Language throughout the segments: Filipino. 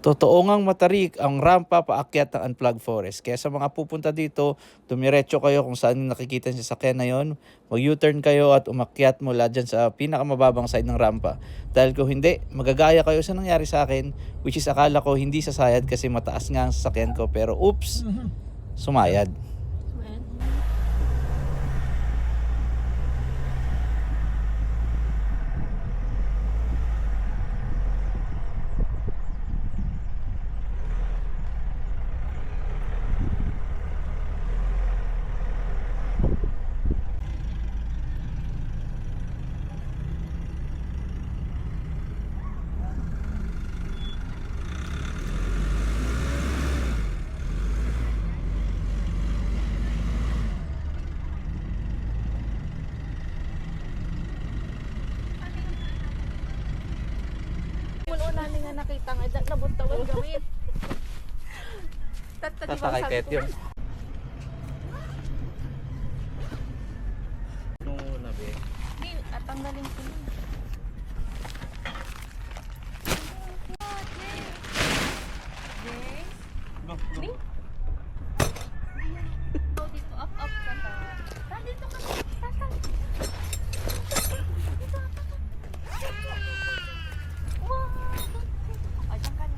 Totoo ngang matarik ang rampa paakyat ng Unplugged Forest. Kaya sa mga pupunta dito, dumiretso kayo kung saan yung nakikita yung sasakyan na yun. Mag-U-turn kayo at umakyat mula dyan sa pinakamababang side ng rampa. Dahil kung hindi, magagaya kayo sa nangyari sa akin, which is akala ko hindi sasayad kasi mataas nga ang sasakyan ko. Pero oops, sumayad. Una ni nga nakita nga dyan, nabuntawan gamit. Tasakay kahit yun. Nung una, be. Hindi, at tanggalin ko yun. Ni? Dito, up, tata. Dito ka, tata. Wow! Ay, saan ka na?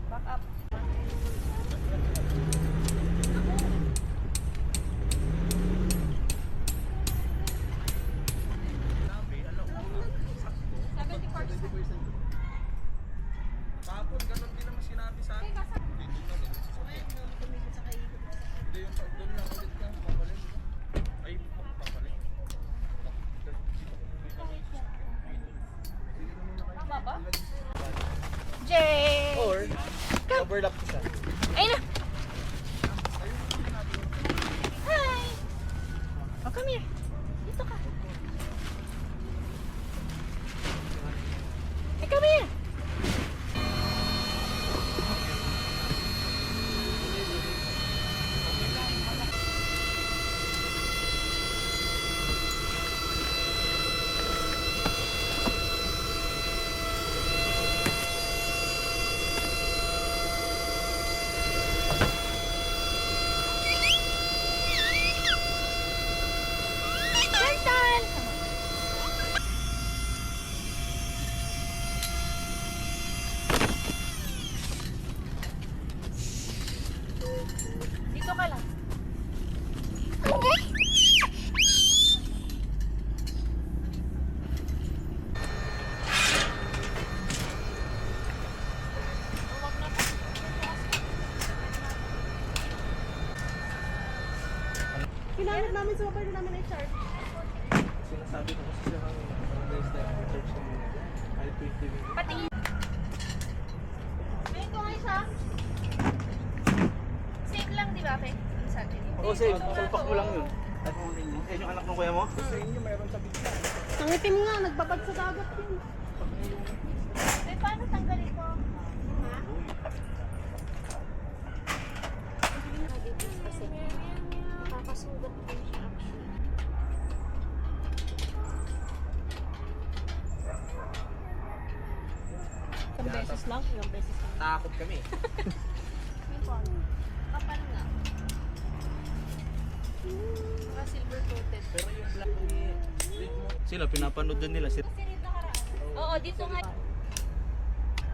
Back up. Tapos ganun din naman sinabi sa akin. Hindi na rin. Hindi yung doon lang ulit ka. Papalik. Ay, papalik. Tama ba? Jay! Or, overlap ko siya. Ayun na! Hi! Oh, come here. Dito ka. Hey, come here! Chantal! Dito ka lang. Kinahanap namin sa mobile namin ay chart. Sinasabi ko kasi siya kanina. Guys, na-search ko muna. Ay, 20 minutes. Patingin. May ito nga isa. Same lang, di ba, Pe? Sa atin. Oo, same. Salpak mo lang yun. At kunin mo. Eh, yung anak ng kuya mo? Sa inyo, mayroon sa bigla. Ang itim nga, nagbabad sa dagat yun. Pe, paano tanggalin ko? Kasi nakakasugat din siya actually. Ilang beses lang? Ilang beses lang? Takot kami. Kapal nga. Mga silver coated. Pero yung black ni street mo. Sila, pinapanood din nila. Oo, dito nga.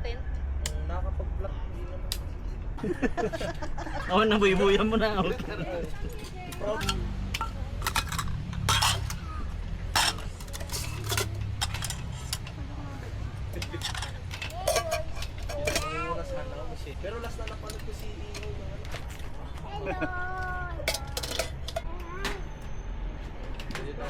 Tent. Nakakapag-black. Hindi naman. Ako na buy-buya mo na. Proud. Pero last na napanood ko si EO yung ano. Hello!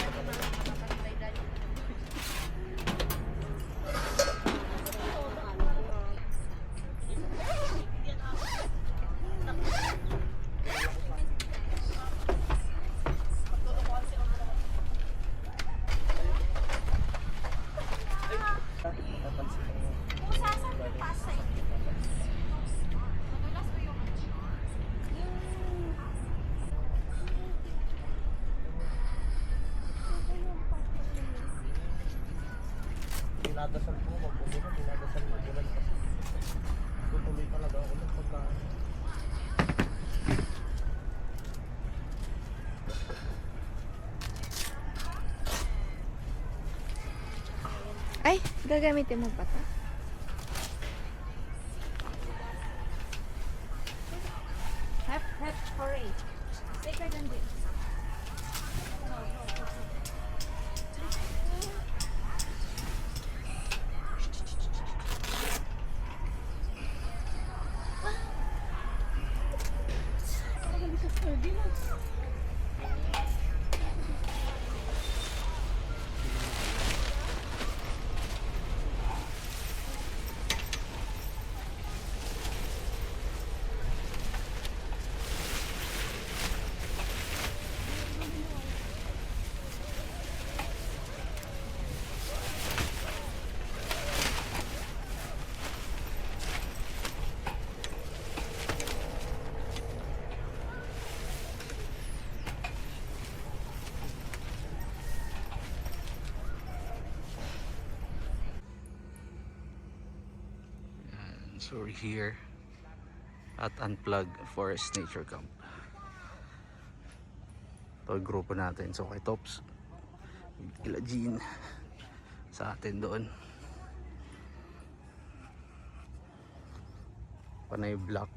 Dinadasal ko, magpupunan, dinadasal mo bulan kasi. Tutuloy talaga ako ng pagkain. Ay, gagamitin mo pa to? Hep, hooray. Sticker dyan din. So we're here at Unplug Forest Nature Camp. Ito yung grupo natin. So kay Tops, kila Jean, sa atin doon. Panay block.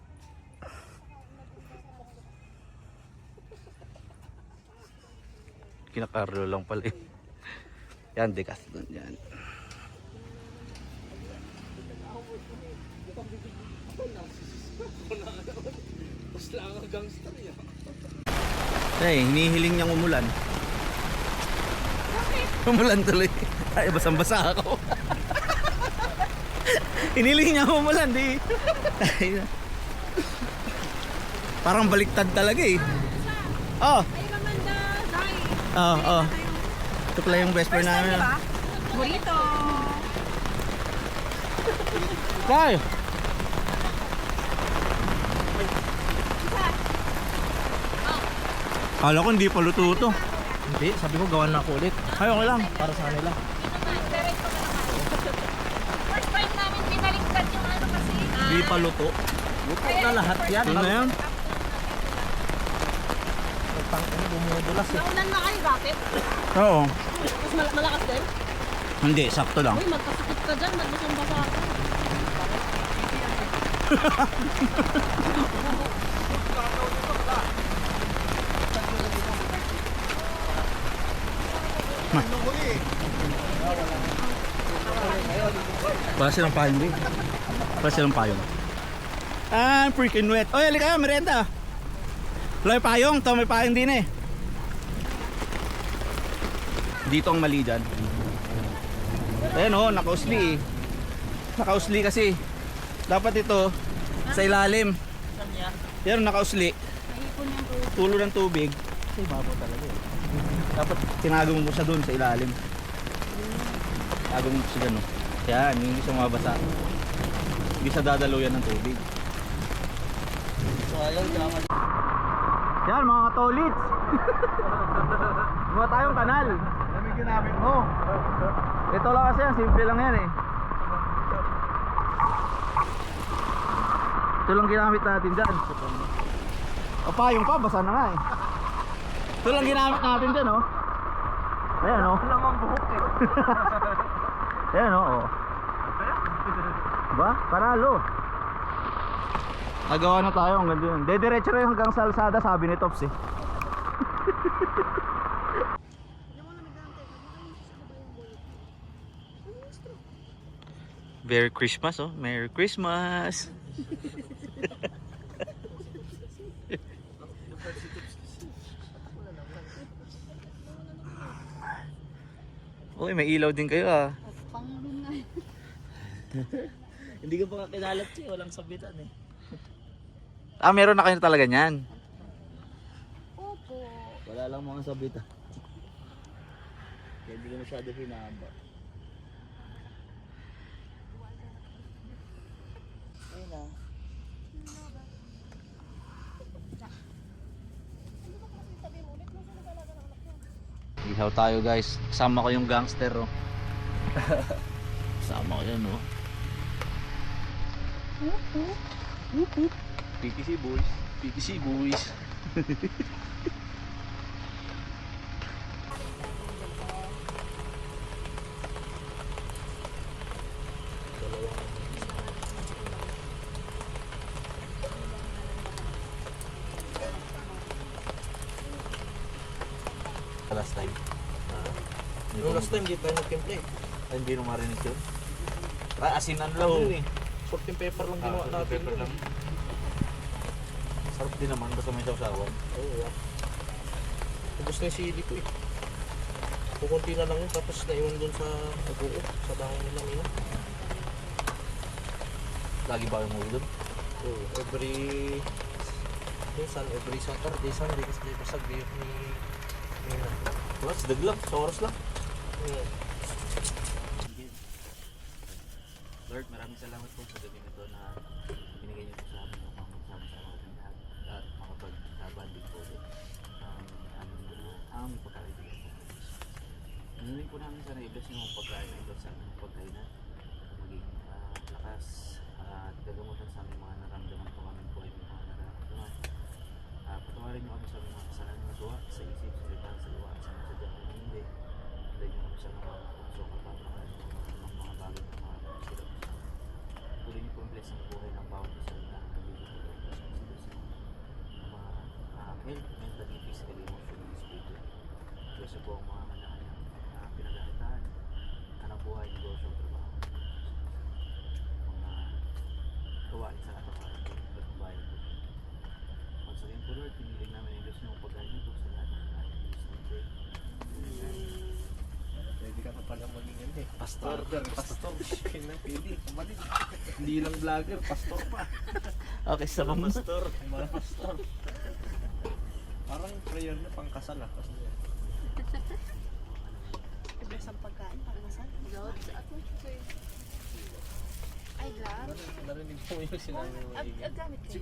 Kinakarlo lang pala yun. Yan, dekas doon yan. Basta ang gangster yan. Eh, hinihiling niyang umulan. Umulan tuloy. Ay, basang-basa ako. Hinihiling niya umulan, di. Ay, parang baliktad talaga eh. Oh. Ay, Amanda, Dai. Oh. Ito pala yung best friend namin. Burrito. Kay! Kala ko hindi pa luto ito. Hindi, sabi ko gawan na ako ulit. Ay, okay lang. Para sa kanila. First time namin binaligtad yung ano kasi. Hindi pa luto. Luto na lahat yan. Ano na yan? Tangin, bumudulas eh. Naulan na kayo, bakit? Oo. Mas malakas din? Hindi, sakto lang. Uy, magkasakit ka dyan, magbasang-basa ako. Wala silang payong din. Wala silang payong. Ah, freaking wet. Oy, halika kayo, merienda. Wala yung payong. Ito, may payong din eh. Dito ang mali dyan. Ayan o, nakausli eh. Nakausli kasi. Dapat ito, sa ilalim. Yan, nakausli. Tulo ng tubig. Kasi babaw talaga eh. Dapat tinago mo siya doon sa ilalim. Tago mo siya gano'n. Yan, hindi siya mabasa. Hindi siya dadaluyan ng tubig. So ayun, kailangan. Yan mga katolits. Mga tayong kanal. Dami ginamit mo. Ito lang kasi yan, simple lang yan eh. Ito lang ginamit natin dyan. O payong pa, basa na nga eh. Ito lang ginamit natin dyan oh. Ayan oh. Wala mang buhok eh. Ayan oh. Ba? Panalo. Nagawa na tayo hanggang doon. Dediretso rin hanggang sa Alsada, sabi ni Tops eh. Merry Christmas oh. Merry Christmas. Uy, may ilaw din kayo ah. Pang-room nga. Hindi ko pa kakinalat siya, walang sabitan eh. Ah, meron na kayo talaga niyan. Opo. Wala lang mga sabitan. Kaya hindi ko masyado hinaba. Ayun na. Ihaw tayo guys. Kasama ko yung gangster oh. Kasama ko yan oh. PTC boys. PTC boys. Last time. Yung last time, di tayo nag-template. Hindi nung marinig yun. Asinan lang yun eh. Salt and pepper lang ginawa natin. Pepper lang. Sarap din naman basta may sausawan. Oo, yeah. Ubus na yung sili ko eh. Kukunti na lang yun, tapos naiwan dun sa Aguo, sa bahay nila ngayon. Lagi ba yung movie doon? Oo, every Saturday, Sunday, kasi may basag di ni Nina. Wala, sidag lang. Sa oras lang. Oo. Lord, maraming salamat po sa gabi na ito na binigay niyo po sa amin upang magsama-sama kami lahat at makapag-banding po ulit ang pagkakaibigan po. Nanonood po namin sana i-bless niyo ang pagkain na ito sa aming pagkainan maging lakas at gagamutan sa aming mga naramdaman po kami po ay mga nararamdaman. Patawarin niyo kami sa aming mga kasalanan na gawa sa isip, sa salita, sa gawa, sa mga sadyang kami hindi. Dahil niyo kami sa mga puso kapapakain ng mga bagay na mga sila. Tuloy niyo po ang blessing ng buhay ng bawat isa na nabibigay ko sa mga health, mentally, physically, emotionally, spiritually. Bless niyo po ang mga kanya-kanyang pinaghakitaan, hanap buhay, negosyo, trabaho, mga gawain sa kataparan po, at bayan po. Once again po Lord, piniling namin ang Diyos niyo ang pagkain nito sa lahat ng natin. Pwede ka pa pala maging yan eh. Pastor. Pastor. Pwede. Kumalit. Hindi lang vlogger, pastor pa. Okay, sa mga Pastor. Mga pastor. Parang prayer na pangkasal ah. Kasi Ibig sa pagkain, pang-masal. Ay, glad. narinig mo yung sinabi mo. Gamit ko.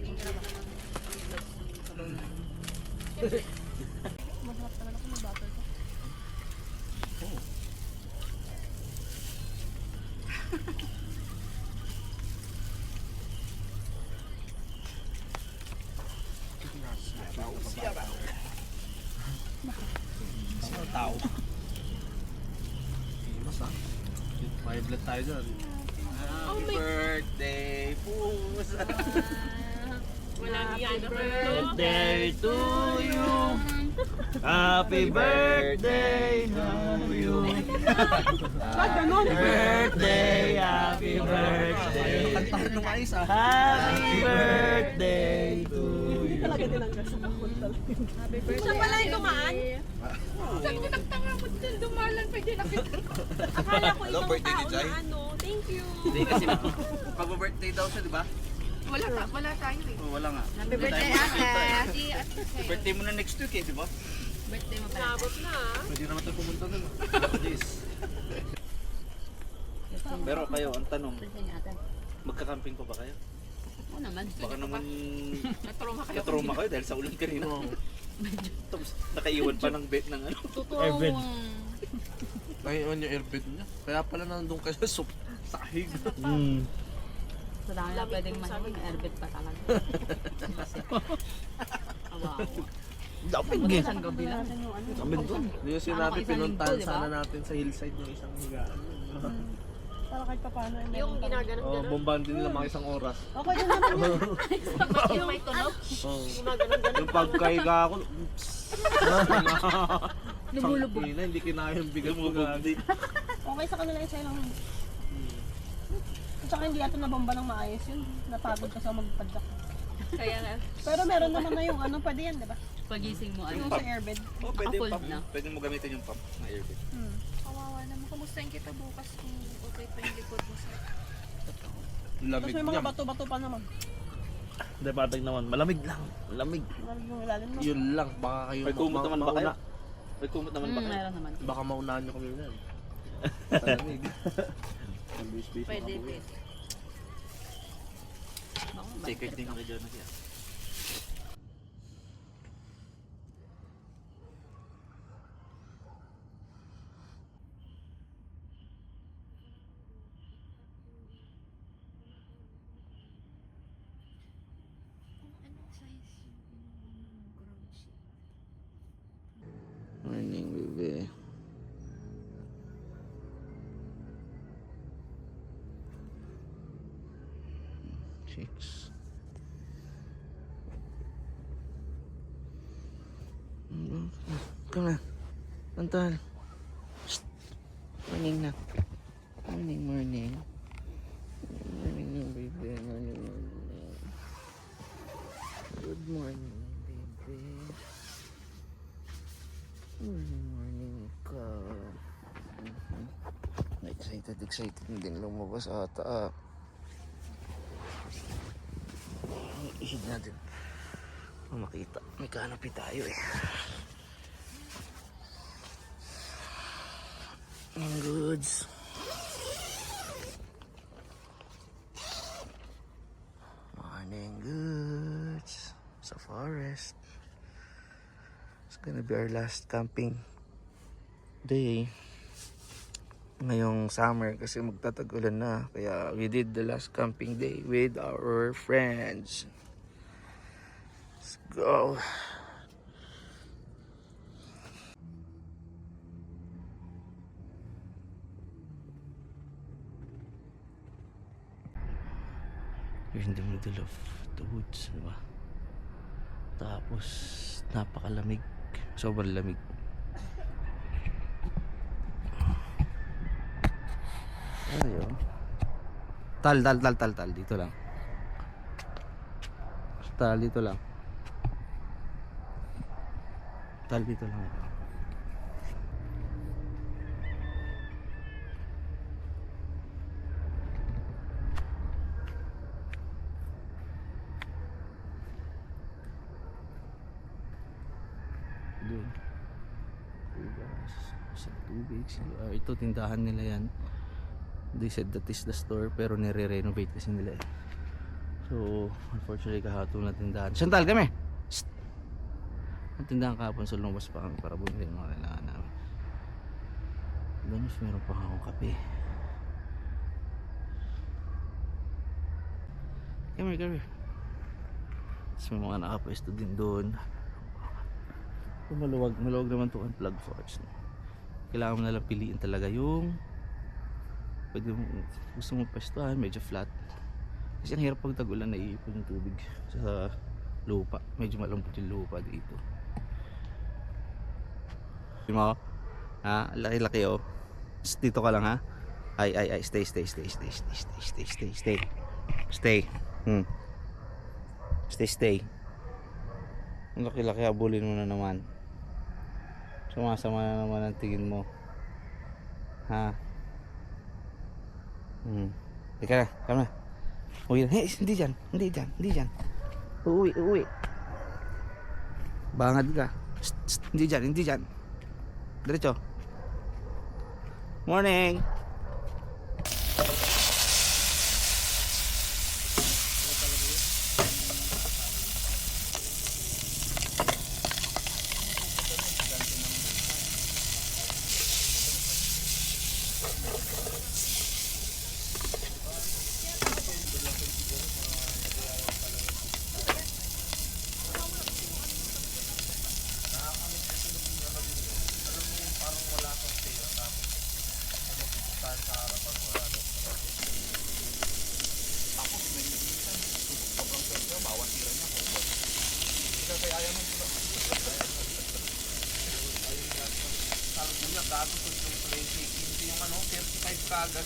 Masarap naman ako ng butter ko. Ang tao. Mas ah. May blood tayo dyan. Happy birthday, Pusa! Walang yan. Birthday to you. Happy birthday to you. Happy birthday, happy birthday. Kantahan ng ayos ah. Happy birthday to you. Siya pala yung dumaan? Sabi ko, nagtanga mo din. Dumalan pa din nakita. Akala ko itong tao na ano. Thank you. Hindi kasi pag-birthday daw siya, di ba? Wala tayo eh. Oh, wala nga. Happy birthday, ate. Si Ate Sayo. Birthday mo na next week eh, di ba? Birthday mo pala. Nabot na. Pwede naman tayo pumunta doon. Pero kayo, ang tanong, magkakamping pa ba kayo? Oo naman. Baka naman Natroma kayo. natroma kayo dahil sa ulan kanina. Tapos nakaiwan pa ng bet ng ano. Totoo. Ngayon yung airbed niya. Kaya pala nandun kayo sa sahig. Sa dami na pwedeng mahinig. Airbed pa talaga. Kasi. Wow. Dapat Isang gabi lang. Kami doon. Hindi yung sinabi, isang pinuntahan linggo, di ba? sana natin sa hillside yung isang higaan. Yung ginaganon Oh, bombardin nila mga isang oras. Yung may tunog. Oh. Yung pagkaiga ako, Lumulubog. hindi kinaya yung bigat mo gagi. Okay sa kanila yung sa'yo lang. At saka hindi ato nabamba ng maayos yun. Napagod ka sa magpadyak. Kaya nga. Pero meron naman na yung ano, pwede yan, di ba? Pagising mo, Yung ano? sa airbed. Oh, pwede yung Naka-fold pump. na. Pwede mo gamitin yung pump na airbag. Kawawa naman. Kumustahin kita bukas kung okay pa yung likod mo sa... Tapos Lamig may mga niya. bato-bato pa naman. Hindi, patag naman. Malamig lang. Malamig. Malamig yung ilalim mo. Yun lang. Baka kayo May kumot naman ba kayo? May kumot naman ba kayo? Meron naman. Baka maunahan nyo kami yan. Palamig. Pwede, pwede. Secret din ako dyan. Kaya. Morning, baby. Chicks. Come na. Antal. Shh. Morning na. Morning, morning. Morning, baby. Morning, morning. Good morning, baby. Morning ka. Excited din lumabas ata. Ihid natin. Makita. May canopy tayo eh. Ang goods. Morning goods. Sa forest. It's gonna be our last camping day ngayong summer kasi magtatag-ulan na, kaya we did the last camping day with our friends. Let's go. We're in the middle of the woods, diba? Tapos napakalamig, sobrang lamig. Ayo. Tal dito lang. Tal dito lang. Tal dito lang ito. Doon. Sa tubig. Ito tindahan nila yan. They said that is the store pero nire-renovate kasi nila eh. So unfortunately kahapon na tindahan. Chantal kami! Shhh! Ang tindahan kahapon sa lumabas pa kami para bumili ng mga kailangan namin. Doon mas meron pa akong kape. Come here. Tapos may mga nakapwesto din doon. Maluwag naman ito ang plug forest. Kailangan mo nalang piliin talaga yung pwede mo, gusto mo pwestuhan, medyo flat. Kasi ang hirap pag tag-ulan, naiipon yung tubig sa lupa. Medyo malambot yung lupa dito. Di mo? Ha? Laki-laki oh. Dito ka lang ha? Ay. Stay. Stay. Ang laki-laki, habulin mo na naman. Sumasama na naman ang tingin mo. Ha? Teka na, tama na. Uwi na. Hey, hindi dyan. Uuwi. Bangad ka. Hindi dyan. Diretso. Morning. Yung ano, 35 kagad.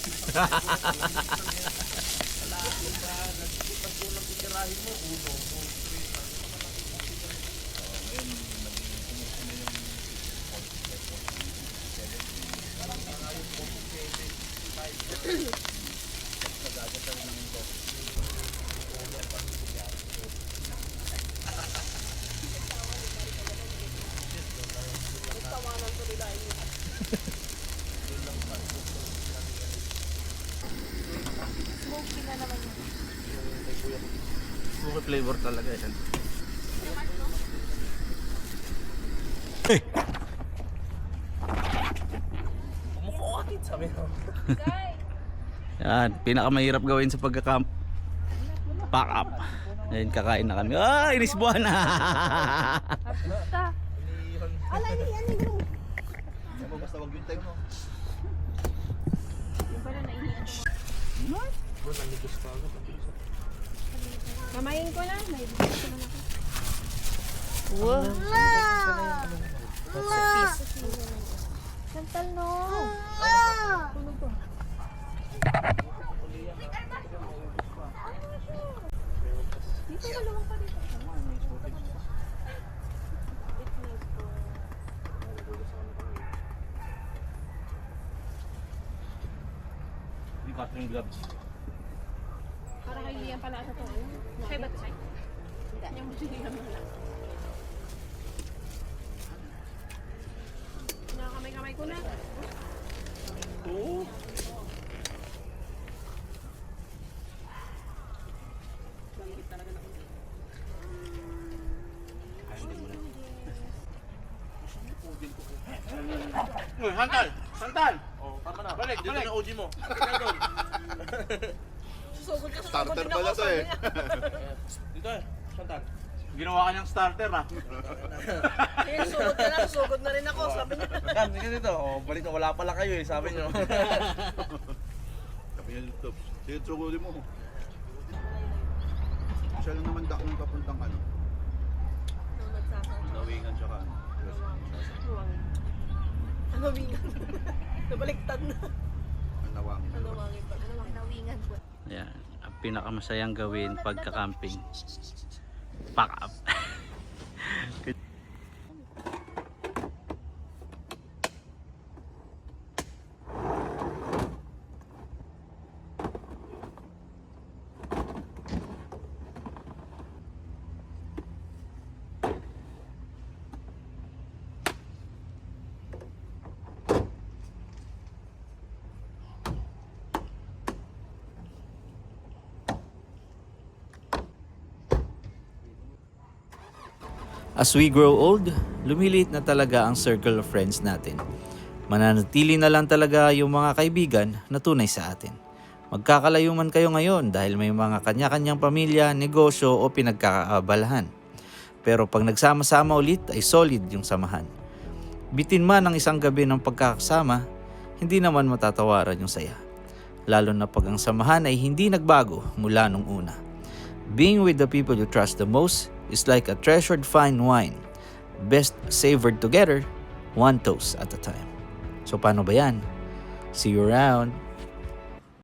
Kalahati kagad. Pag kulang titirahin mo, 1, 2, 3. Smoky flavor talaga yan. Kumukukakit sabi ko. Yan, pinakamahirap gawin sa pagka-camp. Pack up. Ngayon kakain na kami. Ah, inisbuhan na. Alay, ano yung Basta wag yung time mo. Yung pala naihiyan ko. Bro, nanigas ka agad. Mamayin ko na. May bigay naman ako. Santal no. Dito ka lumang pa dito. Yung cutting gloves. Para kay Liam pala sa to. Kay ba tayo? Hindi. Yung Liam na lang. Nakakamay-kamay ko na. Oo. Uy, Santal! Santal! Oh, tama na. Balik, dito na OG mo. Balik doon. Starter pala to eh. Dito eh, Santal. Ginawa ka niyang starter ah. sugod ka na, sugod na rin ako, sabi niya. Kan, sige dito. Oh, balik na wala pala kayo eh, sabi niyo. Sabi niya dito, sige tsugulin mo. Siya lang naman dak ng papuntang ano. Nawingan siya ka. Ano wingan? Nabaliktad na. Nawangin. Ano wangin pa? Ano wangin? Nawingan po. Yan, ang pinakamasayang gawin pagka-camping. Pack up. As we grow old, lumiliit na talaga ang circle of friends natin. Mananatili na lang talaga yung mga kaibigan na tunay sa atin. Magkakalayo man kayo ngayon dahil may mga kanya-kanyang pamilya, negosyo o pinagkakaabalahan. Pero pag nagsama-sama ulit ay solid yung samahan. Bitin man ang isang gabi ng pagkakasama, hindi naman matatawaran yung saya. Lalo na pag ang samahan ay hindi nagbago mula nung una. Being with the people you trust the most is like a treasured fine wine. Best savored together, one toast at a time. So paano ba yan? See you around!